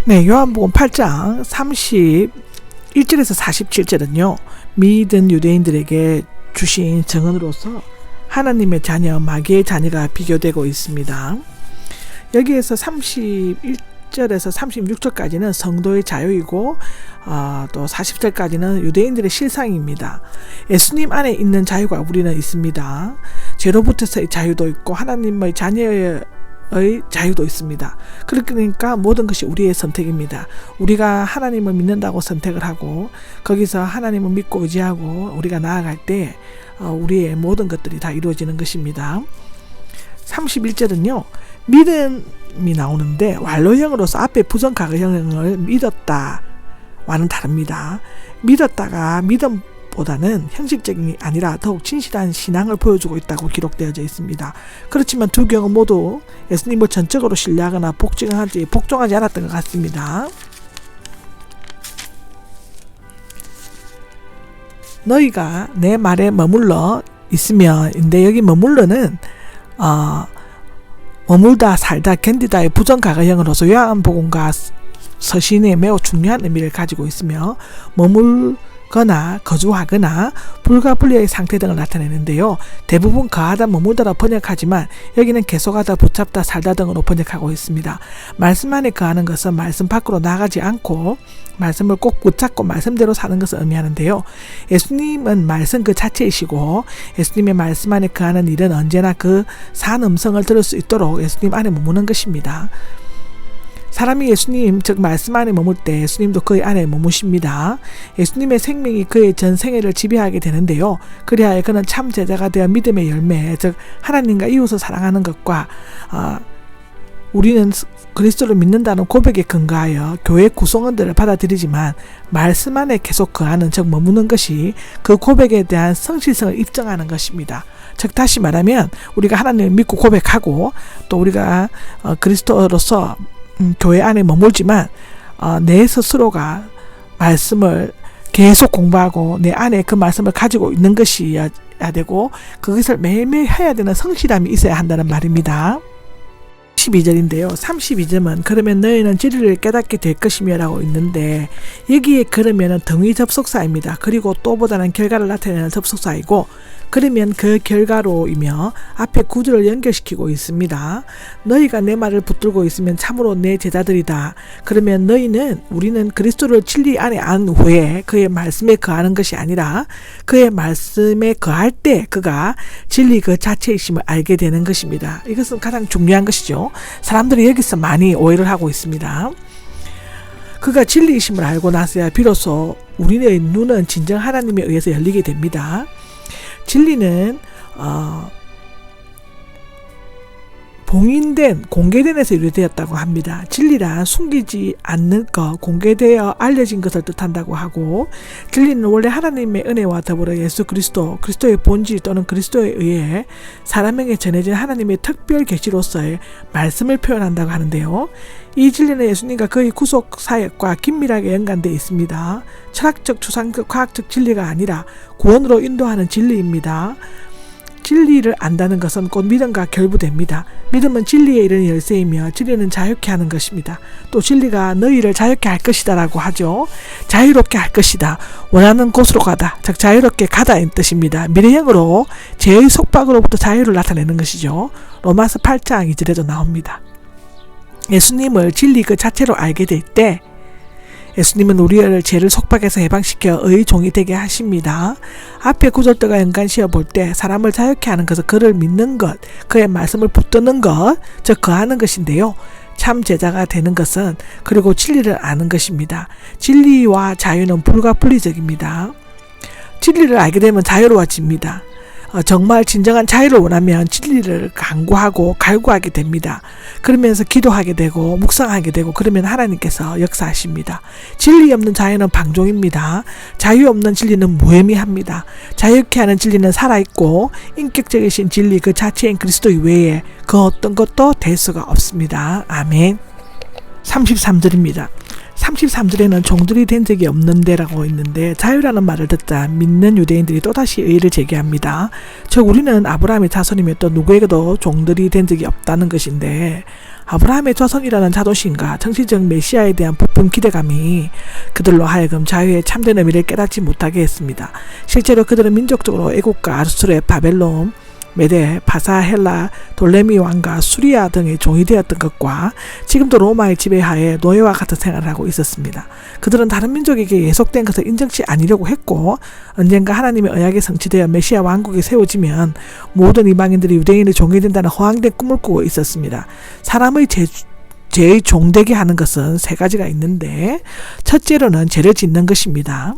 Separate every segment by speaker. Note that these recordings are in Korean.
Speaker 1: 네, 요한복음 8장 31절에서 47절은요. 믿은 유대인들에게 주신 증언으로서 하나님의 자녀, 마귀의 자녀가 비교되고 있습니다. 여기에서 31절에서 36절까지는 성도의 자유이고 또 40절까지는 유대인들의 실상입니다. 예수님 안에 있는 자유가 우리는 있습니다. 죄로부터의 자유도 있고 하나님의 자녀의 자유도 있습니다. 그러니까 모든 것이 우리의 선택입니다. 우리가 하나님을 믿는다고 선택을 하고 거기서 하나님을 믿고 의지하고 우리가 나아갈 때 우리의 모든 것들이 다 이루어지는 것입니다. 31절은요. 믿음이 나오는데 완료형으로서 앞에 부정가가형을 믿었다와는 다릅니다. 믿었다가 믿음보다는 형식적이 아니라 더욱 진실한 신앙을 보여주고 있다고 기록되어져 있습니다. 그렇지만 두 경우 모두 예수님을 전적으로 신뢰하거나 복종하지 않았던 것 같습니다. 너희가 내 말에 머물러 있으면, 근데 여기 머물러는 머물다, 살다, 견디다의 부정가가형으로서 요한복음과 서신에 매우 중요한 의미를 가지고 있으며 머물거나 거주하거나 불가분리의 상태 등을 나타내는데요. 대부분 거하다, 머물다로 번역하지만 여기는 계속하다, 붙잡다, 살다 등으로 번역하고 있습니다. 말씀 안에 거하는 것은 말씀 밖으로 나가지 않고 말씀을 꼭 붙잡고 말씀대로 사는 것을 의미하는데요. 예수님은 말씀 그 자체이시고 예수님의 말씀 안에 거하는 일은 언제나 그 산 음성을 들을 수 있도록 예수님 안에 머무는 것입니다. 사람이 예수님, 즉 말씀 안에 머물 때 예수님도 그의 안에 머무십니다. 예수님의 생명이 그의 전 생애를 지배하게 되는데요. 그리하여 그는 참 제자가 되어 믿음의 열매, 즉 하나님과 이웃을 사랑하는 것과 우리는 그리스도를 믿는다는 고백에 근거하여 교회 구성원들을 받아들이지만 말씀 안에 계속 거하는, 즉 머무는 것이 그 고백에 대한 성실성을 입증하는 것입니다. 즉 다시 말하면 우리가 하나님을 믿고 고백하고 또 우리가 그리스도로서 교회 안에 머물지만 내 스스로가 말씀을 계속 공부하고 내 안에 그 말씀을 가지고 있는 것이어야 되고 그것을 매일매일 해야 되는 성실함이 있어야 한다는 말입니다. 32절인데요. 32절은 그러면 너희는 진리를 깨닫게 될 것이며 라고 있는데 여기에 그러면은 등위 접속사입니다. 그리고 또보다는 결과를 나타내는 접속사이고 그러면 그 결과로이며 앞에 구절을 연결시키고 있습니다. 너희가 내 말을 붙들고 있으면 참으로 내 제자들이다. 그러면 우리는 그리스도를 진리 안에 안 후에 그의 말씀에 거하는 것이 아니라 그의 말씀에 거할 때 그가 진리 그 자체이심을 알게 되는 것입니다. 이것은 가장 중요한 것이죠. 사람들이 여기서 많이 오해를 하고 있습니다. 그가 진리이심을 알고 나서야 비로소 우리의 눈은 진정 하나님에 의해서 열리게 됩니다. 진리는 공개된 에서 유래되었다고 합니다. 진리란 숨기지 않는 것, 공개되어 알려진 것을 뜻한다고 하고 진리는 원래 하나님의 은혜와 더불어 예수 그리스도의 본질 또는 그리스도에 의해 사람에게 전해진 하나님의 특별 계시로서의 말씀을 표현한다고 하는데요. 이 진리는 예수님과 그의 구속 사역과 긴밀하게 연관되어 있습니다. 철학적, 추상적, 과학적 진리가 아니라 구원으로 인도하는 진리입니다. 진리를 안다는 것은 곧 믿음과 결부됩니다. 믿음은 진리에 이르는 열쇠이며 진리는 자유케 하는 것입니다. 또 진리가 너희를 자유케 할 것이다 라고 하죠. 자유롭게 할 것이다. 원하는 곳으로 가다. 즉 자유롭게 가다인 뜻입니다. 미래형으로 죄의 속박으로부터 자유를 나타내는 것이죠. 로마서 8장 2절에도 나옵니다. 예수님을 진리 그 자체로 알게 될 때 예수님은 우리를 죄를 속박해서 해방시켜 의의 종이 되게 하십니다. 앞에 구절들과 연관시어 볼 때 사람을 자유케 하는 것은 그를 믿는 것, 그의 말씀을 붙드는 것, 즉 거하는 것인데요. 참 제자가 되는 것은 그리고 진리를 아는 것입니다. 진리와 자유는 불가분리적입니다. 진리를 알게 되면 자유로워집니다. 정말 진정한 자유를 원하면 진리를 강구하고 갈구하게 됩니다. 그러면서 기도하게 되고 묵상하게 되고 그러면 하나님께서 역사하십니다. 진리 없는 자유는 방종입니다. 자유 없는 진리는 무의미합니다. 자유케 하는 진리는 살아있고 인격적이신 진리 그 자체인 그리스도 이외에 그 어떤 것도 될 수가 없습니다. 아멘. 33절입니다. 33절에는 종들이 된 적이 없는데 라고 있는데 자유라는 말을 듣자 믿는 유대인들이 또다시 의의를 제기합니다. 즉 우리는 아브라함의 자손이며 또 누구에게도 종들이 된 적이 없다는 것인데 아브라함의 자손이라는 자존심과 정치적 메시아에 대한 부푼 기대감이 그들로 하여금 자유의 참된 의미를 깨닫지 못하게 했습니다. 실제로 그들은 민족적으로 애국과 아수르의 바벨론, 메데, 바사, 헬라, 돌레미 왕과 수리아 등의 종이 되었던 것과 지금도 로마의 지배하에 노예와 같은 생활을 하고 있었습니다. 그들은 다른 민족에게 예속된 것을 인정치 아니려고 했고 언젠가 하나님의 언약이 성취되어 메시아 왕국이 세워지면 모든 이방인들이 유대인의 종이 된다는 허황된 꿈을 꾸고 있었습니다. 사람의 죄의 종되게 하는 것은 세 가지가 있는데 첫째로는 죄를 짓는 것입니다.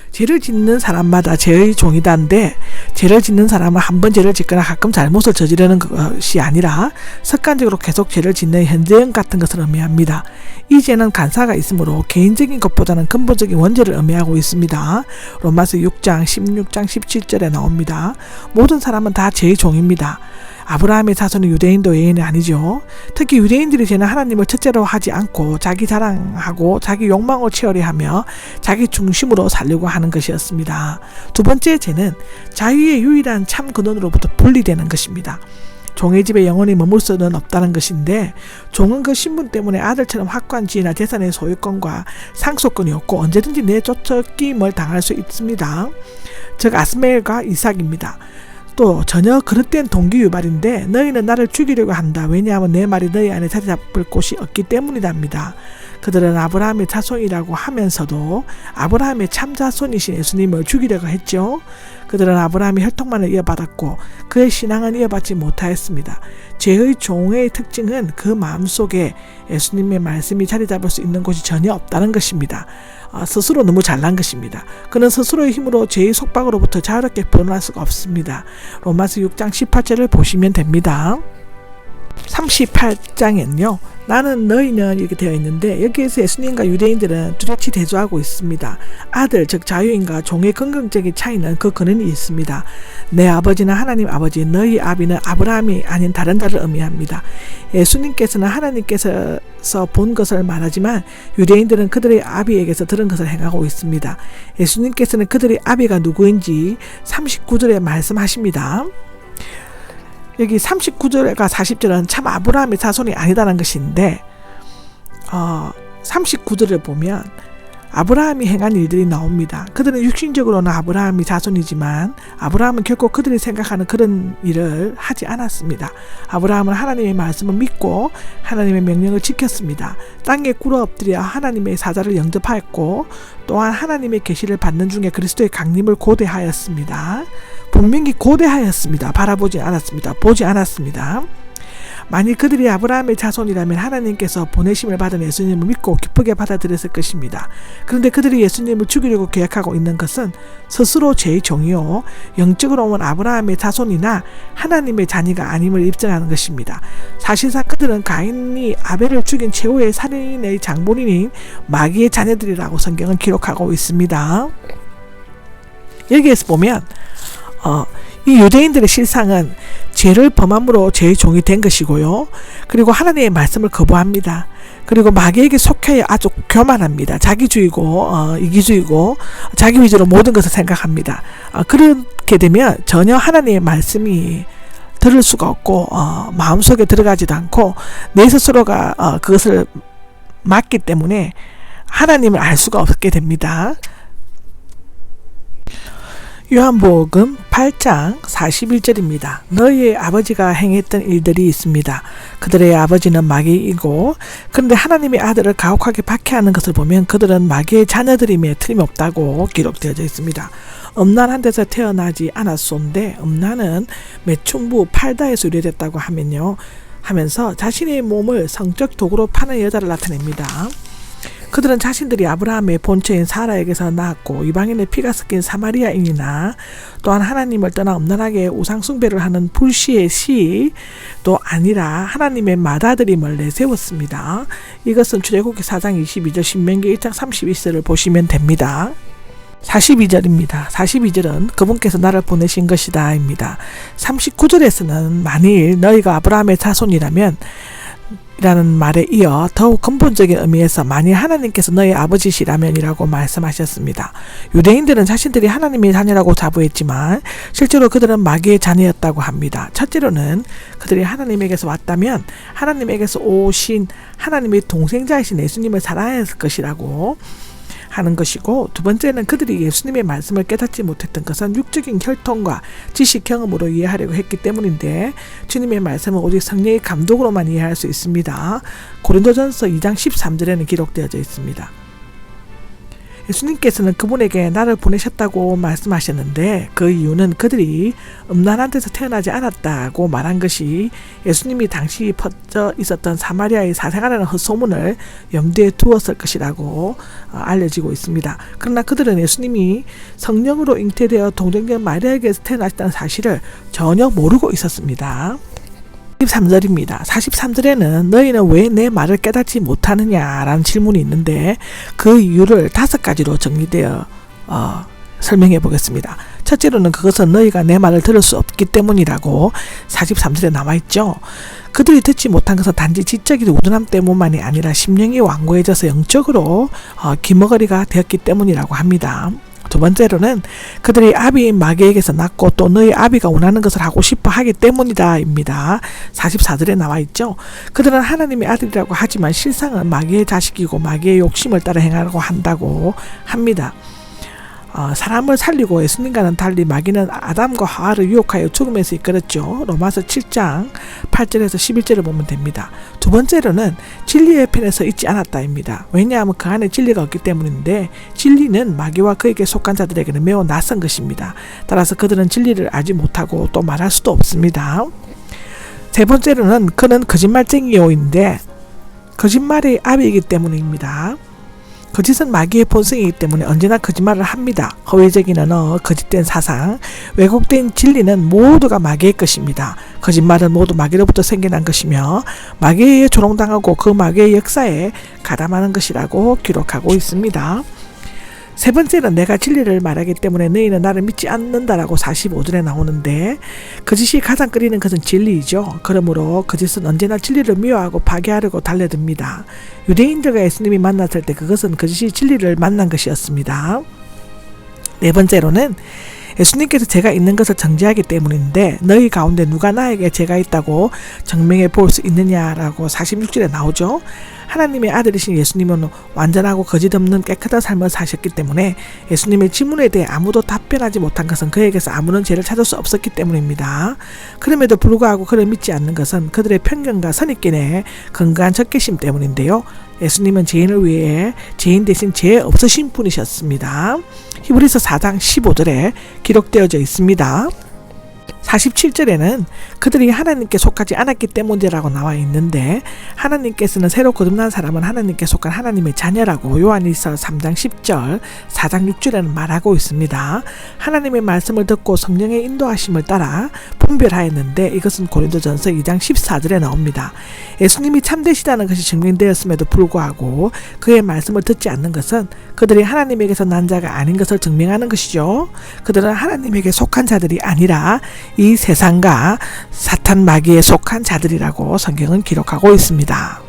Speaker 1: 죄를 짓는 사람마다 죄의 종이다인데 죄를 짓는 사람은 한 번 죄를 짓거나 가끔 잘못을 저지르는 것이 아니라 습관적으로 계속 죄를 짓는 현재형 같은 것을 의미합니다. 이 죄는 간사가 있으므로 개인적인 것보다는 근본적인 원죄를 의미하고 있습니다. 로마서 6장 16장 17절에 나옵니다. 모든 사람은 다 죄의 종입니다. 아브라함의 자손은 유대인도 외인이 아니죠. 특히 유대인들이 죄는 하나님을 첫째로 하지 않고 자기 자랑하고 자기 욕망을 채우려 하며 자기 중심으로 살려고 하는 것이었습니다. 두 번째 죄는 자유의 유일한 참 근원으로부터 분리되는 것입니다. 종의 집에 영원히 머물 수는 없다는 것인데 종은 그 신분 때문에 아들처럼 확고한 지위나 재산의 소유권과 상속권이 없고 언제든지 내쫓김을 당할 수 있습니다. 즉 아스멜과 이삭입니다. 또 전혀 그릇된 동기 유발인데 너희는 나를 죽이려고 한다. 왜냐하면 내 말이 너희 안에 자리 잡을 곳이 없기 때문이답니다. 그들은 아브라함의 자손이라고 하면서도 아브라함의 참자손이신 예수님을 죽이려고 했죠. 그들은 아브라함의 혈통만을 이어받았고 그의 신앙은 이어받지 못하였습니다. 죄의 종의 특징은 그 마음속에 예수님의 말씀이 자리 잡을 수 있는 곳이 전혀 없다는 것입니다. 스스로 너무 잘난 것입니다. 그는 스스로의 힘으로 죄의 속박으로부터 자유롭게 벗어날 수가 없습니다. 로마서 6장 18절을 보시면 됩니다. 38장에는요. 나는 너희는 이렇게 되어 있는데 여기에서 예수님과 유대인들은 뚜렷이 대조하고 있습니다. 아들 즉 자유인과 종의 근본적인 차이는 그 근원이 있습니다. 내 아버지는 하나님 아버지, 너희 아비는 아브라함이 아닌 다른 자를 의미합니다. 예수님께서는 하나님께서 본 것을 말하지만 유대인들은 그들의 아비에게서 들은 것을 행하고 있습니다. 예수님께서는 그들의 아비가 누구인지 39절에 말씀하십니다. 여기 39절과 40절은 참 아브라함의 자손이 아니다라는 것인데 39절을 보면 아브라함이 행한 일들이 나옵니다. 그들은 육신적으로는 아브라함이 자손이지만 아브라함은 결코 그들이 생각하는 그런 일을 하지 않았습니다. 아브라함은 하나님의 말씀을 믿고 하나님의 명령을 지켰습니다. 땅에 꿇어 엎드려 하나님의 사자를 영접하였고 또한 하나님의 계시를 받는 중에 그리스도의 강림을 고대하였습니다. 분명히 고대하였습니다. 바라보지 않았습니다. 보지 않았습니다. 만일 그들이 아브라함의 자손이라면 하나님께서 보내심을 받은 예수님을 믿고 기쁘게 받아들였을 것입니다. 그런데 그들이 예수님을 죽이려고 계획하고 있는 것은 스스로 죄의 종이요 영적으로는 아브라함의 자손이나 하나님의 자녀가 아님을 입증하는 것입니다. 사실상 그들은 가인이 아벨을 죽인 최후의 살인의 장본인인 마귀의 자녀들이라고 성경은 기록하고 있습니다. 여기에서 보면 이 유대인들의 실상은 죄를 범함으로 죄의 종이 된 것이고요. 그리고 하나님의 말씀을 거부합니다. 그리고 마귀에게 속해 아주 교만합니다. 자기주의고 이기주의고 자기 위주로 모든 것을 생각합니다. 그렇게 되면 전혀 하나님의 말씀이 들을 수가 없고 마음속에 들어가지도 않고 내 스스로가 그것을 맞기 때문에 하나님을 알 수가 없게 됩니다. 요한복음 8장 41절입니다. 너희의 아버지가 행했던 일들이 있습니다. 그들의 아버지는 마귀이고 그런데 하나님의 아들을 가혹하게 박해하는 것을 보면 그들은 마귀의 자녀들임에 틀림없다고 기록되어져 있습니다. 음란한 데서 태어나지 않았소인데 음란은 매춘부 팔다에서 유래됐다고 하면서 자신의 몸을 성적 도구로 파는 여자를 나타냅니다. 그들은 자신들이 아브라함의 본처인 사라에게서 낳았고 이방인의 피가 섞인 사마리아인이나 또한 하나님을 떠나 음란하게 우상숭배를 하는 불시의 시도 아니라 하나님의 맏아들임을 내세웠습니다. 이것은 출애굽기 4장 22절, 신명기 1장 32절을 보시면 됩니다. 42절입니다. 42절은 그분께서 나를 보내신 것이다 입니다. 39절에서는 만일 너희가 아브라함의 자손이라면 라는 말에 이어 더욱 근본적인 의미에서 만일 하나님께서 너희 아버지시라면이라고 말씀하셨습니다. 유대인들은 자신들이 하나님의 자녀라고 자부했지만 실제로 그들은 마귀의 자녀였다고 합니다. 첫째로는 그들이 하나님에게서 왔다면 하나님에게서 오신 하나님의 동생자이신 예수님을 사랑했을 것이라고 하는 것이고, 두 번째는 그들이 예수님의 말씀을 깨닫지 못했던 것은 육적인 혈통과 지식 경험으로 이해하려고 했기 때문인데, 주님의 말씀은 오직 성령의 감동으로만 이해할 수 있습니다. 고린도전서 2장 13절에는 기록되어져 있습니다. 예수님께서는 그분에게 나를 보내셨다고 말씀하셨는데 그 이유는 그들이 음란한 데서 태어나지 않았다고 말한 것이 예수님이 당시 퍼져 있었던 사마리아의 사생아라는 헛소문을 염두에 두었을 것이라고 알려지고 있습니다. 그러나 그들은 예수님이 성령으로 잉태되어 동정녀 마리아에게서 태어나셨다는 사실을 전혀 모르고 있었습니다. 43절입니다. 43절에는 너희는 왜 내 말을 깨닫지 못하느냐라는 질문이 있는데 그 이유를 5가지로 정리되어 설명해 보겠습니다. 첫째로는 그것은 너희가 내 말을 들을 수 없기 때문이라고 43절에 나와 있죠. 그들이 듣지 못한 것은 단지 지적인 우둔함 때문만이 아니라 심령이 완고해져서 영적으로 기머거리가 되었기 때문이라고 합니다. 두 번째로는 그들이 아비인 마귀에게서 낳고 또 너희 아비가 원하는 것을 하고 싶어 하기 때문이다 입니다. 44절에 나와 있죠. 그들은 하나님의 아들이라고 하지만 실상은 마귀의 자식이고 마귀의 욕심을 따라 행하려고 한다고 합니다. 사람을 살리고 예수님과는 달리 마귀는 아담과 하와를 유혹하여 죽음에서 이끌었죠. 로마서 7장 8절에서 11절을 보면 됩니다. 두 번째로는 진리의 편에서 있지 않았다입니다. 왜냐하면 그 안에 진리가 없기 때문인데 진리는 마귀와 그에게 속한 자들에게는 매우 낯선 것입니다. 따라서 그들은 진리를 알지 못하고 또 말할 수도 없습니다. 세 번째로는 그는 거짓말쟁이요인데 거짓말의 아비이기 때문입니다. 거짓은 마귀의 본성이기 때문에 언제나 거짓말을 합니다. 허위적인 언어, 거짓된 사상, 왜곡된 진리는 모두가 마귀의 것입니다. 거짓말은 모두 마귀로부터 생겨난 것이며 마귀에 의해 조롱당하고 그 마귀의 역사에 가담하는 것이라고 기록하고 있습니다. 세 번째는 내가 진리를 말하기 때문에 너희는 나를 믿지 않는다라고 45절에 나오는데 거짓이 가장 끓이는 것은 진리이죠. 그러므로 거짓은 언제나 진리를 미워하고 파괴하려고 달려듭니다. 유대인들과 예수님이 만났을 때 그것은 거짓이 진리를 만난 것이었습니다. 네 번째로는 예수님께서 제가 있는 것을 정죄하기 때문인데 너희 가운데 누가 나에게 제가 있다고 증명해 볼 수 있느냐라고 46절에 나오죠. 하나님의 아들이신 예수님은 완전하고 거짓 없는 깨끗한 삶을 사셨기 때문에 예수님의 질문에 대해 아무도 답변하지 못한 것은 그에게서 아무런 죄를 찾을 수 없었기 때문입니다. 그럼에도 불구하고 그를 믿지 않는 것은 그들의 편견과 선입견에 근거한 적개심 때문인데요. 예수님은 죄인을 위해 죄인 대신 죄 없으신 분이셨습니다. 히브리서 4장 15절에 기록되어져 있습니다. 47절에는 그들이 하나님께 속하지 않았기 때문이라고 나와 있는데 하나님께서는 새로 거듭난 사람은 하나님께 속한 하나님의 자녀라고 요한일서 3장 10절 4장 6절에는 말하고 있습니다. 하나님의 말씀을 듣고 성령의 인도하심을 따라 분별하였는데 이것은 고린도전서 2장 14절에 나옵니다. 예수님이 참되시다는 것이 증명되었음에도 불구하고 그의 말씀을 듣지 않는 것은 그들이 하나님에게서 난 자가 아닌 것을 증명하는 것이죠. 그들은 하나님에게 속한 자들이 아니라 이 세상과 사탄 마귀에 속한 자들이라고 성경은 기록하고 있습니다.